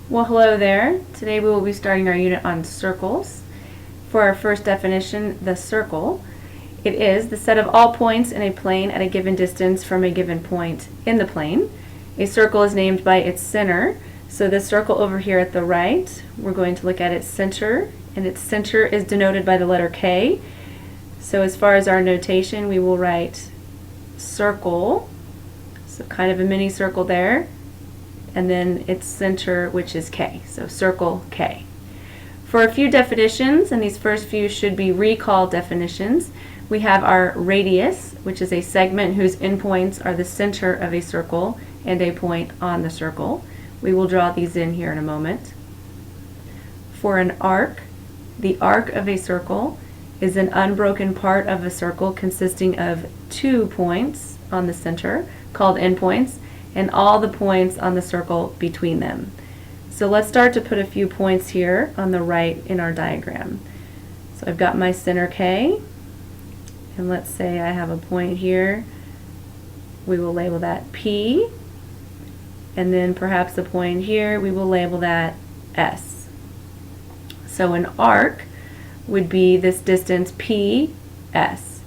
Well, hello there. Today we will be starting our unit on circles. For our first definition, the circle, it is the set of all points in a plane at a given distance from a given point in the plane. A circle is named by its center. So this circle over here at the right, we're going to look at its center, and its center is denoted by the letter K. So as far as our notation, we will write circle, so kind of a mini circle there, and then its center, which is K, so circle K. For a few definitions, and these first few should be recall definitions, we have our radius, which is a segment whose endpoints are the center of a circle and a point on the circle. We will draw these in here in a moment. For an arc, the arc of a circle is an unbroken part of a circle consisting of 2 points on the center, called endpoints, and all the points on the circle between them. So let's start to put a few points here on the right in our diagram. So I've got my center K, and let's say I have a point here. We will label that P, and then perhaps a point here, we will label that S. So an arc would be this distance PS.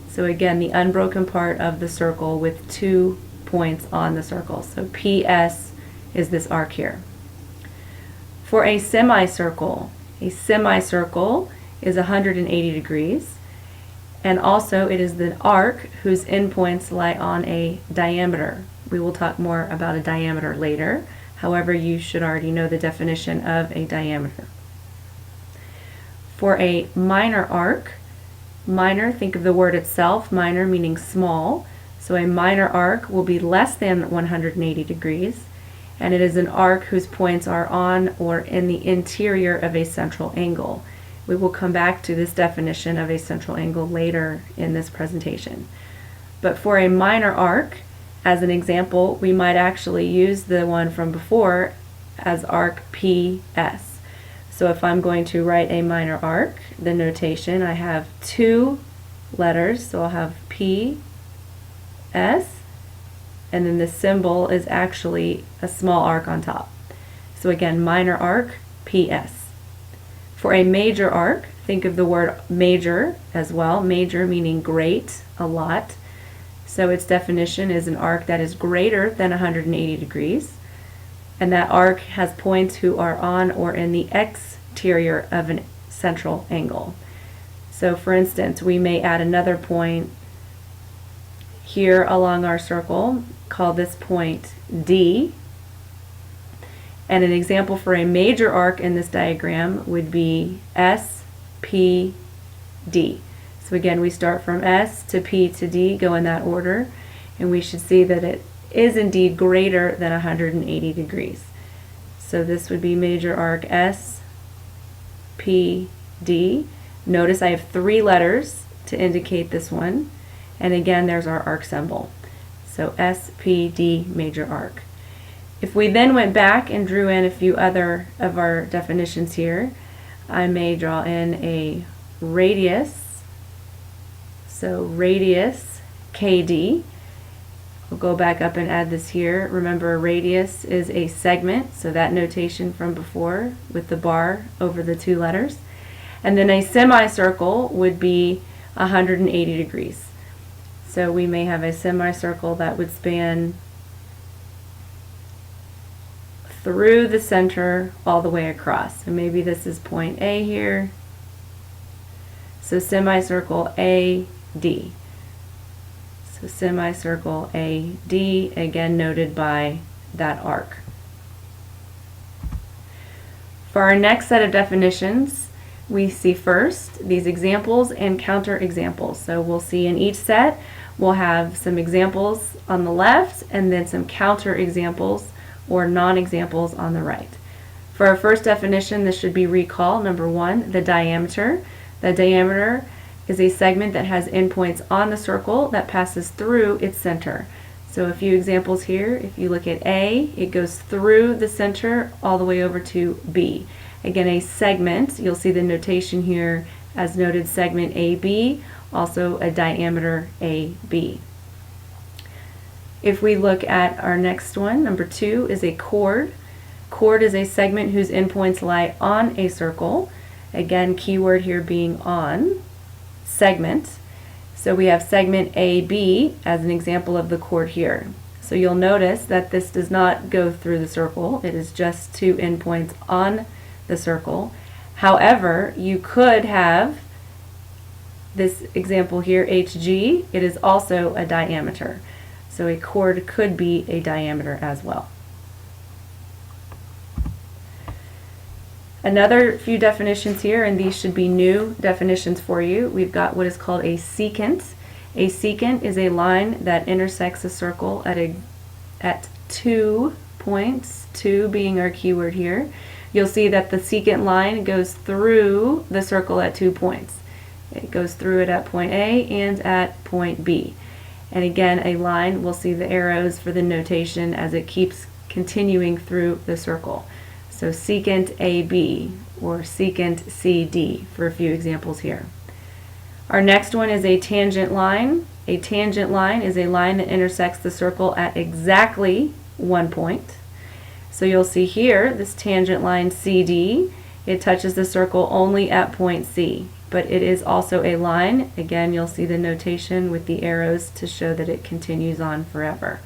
So again, the unbroken part of the circle with 2 points on the circle. So PS is this arc here. For a semicircle is 180 degrees, and also it is the arc whose endpoints lie on a diameter. We will talk more about a diameter later. However, you should already know the definition of a diameter. For a minor arc, minor, think of the word itself, minor meaning small. So a minor arc will be less than 180 degrees, and it is an arc whose points are on or in the interior of a central angle. We will come back to this definition of a central angle later in this presentation. But for a minor arc, as an example, we might actually use the one from before as arc PS. So if I'm going to write a minor arc, the notation, I have 2 letters, so I'll have P, S, and then the symbol is actually a small arc on top. So again, minor arc, PS. For a major arc, think of the word major as well, major meaning great, a lot. So its definition is an arc that is greater than 180 degrees, and that arc has points who are on or in the exterior of a central angle. So for instance, we may add another point here along our circle, call this point D. And an example for a major arc in this diagram would be SPD. So again, we start from S to P to D, go in that order, and we should see that it is indeed greater than 180 degrees. So this would be major arc SPD. Notice I have 3 letters to indicate this one. And again, there's our arc symbol. So SPD, major arc. If we then went back and drew in a few other of our definitions here, I may draw in a radius. So radius, KD. We'll go back up and add this here. Remember, a radius is a segment, so that notation from before with the bar over the 2 letters. And then a semicircle would be 180 degrees. So we may have a semicircle that would span through the center all the way across. And maybe this is point A here. So semicircle AD. So semicircle AD, again noted by that arc. For our next set of definitions, we see first these examples and counterexamples. So we'll see in each set, we'll have some examples on the left and then some counterexamples or non-examples on the right. For our first definition, this should be recall. Number 1, the diameter. The diameter is a segment that has endpoints on the circle that passes through its center. So a few examples here. If you look at A, it goes through the center all the way over to B. Again, a segment, you'll see the notation here as noted, segment AB, also a diameter AB. If we look at our next one, number 2 is a chord. Chord is a segment whose endpoints lie on a circle. Again, keyword here being on. Segment. So we have segment AB as an example of the chord here. So you'll notice that this does not go through the circle. It is just two endpoints on the circle. However, you could have this example here, HG. It is also a diameter. So a chord could be a diameter as well. Another few definitions here, and these should be new definitions for you. We've got what is called a secant. A secant is a line that intersects a circle at 2 points, 2 being our keyword here. You'll see that the secant line goes through the circle at 2 points. It goes through it at point A and at point B. And again, a line, we'll see the arrows for the notation as it keeps continuing through the circle. So secant AB or secant CD for a few examples here. Our next one is a tangent line. A tangent line is a line that intersects the circle at exactly 1 point. So you'll see here this tangent line CD, it touches the circle only at point C, but it is also a line. Again, you'll see the notation with the arrows to show that it continues on forever.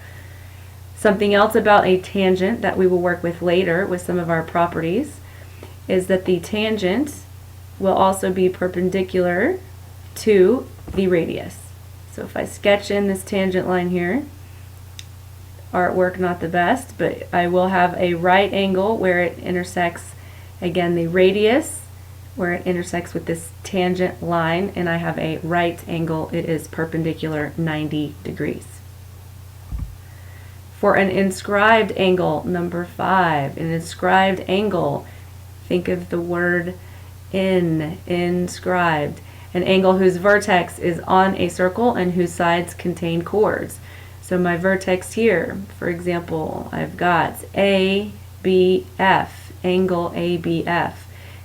Something else about a tangent that we will work with later with some of our properties is that the tangent will also be perpendicular to the radius. So if I sketch in this tangent line here, artwork not the best, but I will have a right angle where it intersects, again, the radius where it intersects with this tangent line, and I have a right angle. It is perpendicular 90 degrees. For an inscribed angle, number 5, an inscribed angle, think of the word inscribed. An angle whose vertex is on a circle and whose sides contain chords. So my vertex here, for example, I've got ABF, angle ABF.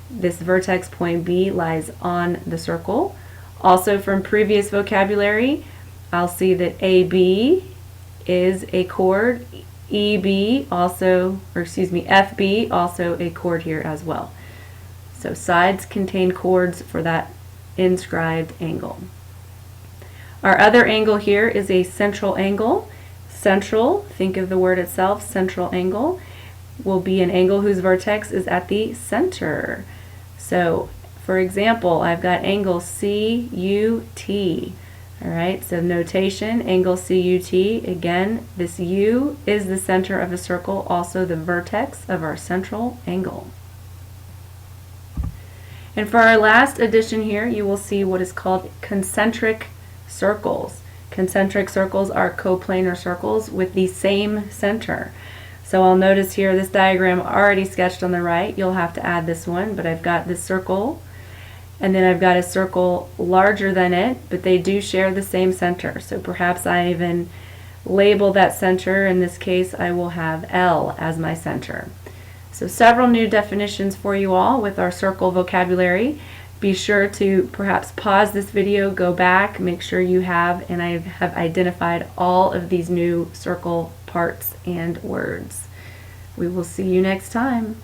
This vertex point B lies on the circle. Also from previous vocabulary, I'll see that AB is a chord, EB also, or excuse me, FB also a chord here as well. So sides contain chords for that inscribed angle. Our other angle here is a central angle. Central, think of the word itself, central angle, will be an angle whose vertex is at the center. So, for example, I've got angle CUT. All right, so notation, angle CUT, again, this U is the center of a circle, also the vertex of our central angle. And for our last addition here, you will see what is called concentric circles. Concentric circles are coplanar circles with the same center. So I'll notice here this diagram already sketched on the right. You'll have to add this one, but I've got this circle, and then I've got a circle larger than it, but they do share the same center. So perhaps I even label that center. In this case, I will have L as my center. So several new definitions for you all with our circle vocabulary. Be sure to perhaps pause this video, go back, make sure you have, and I have identified all of these new circle parts and words. We will see you next time.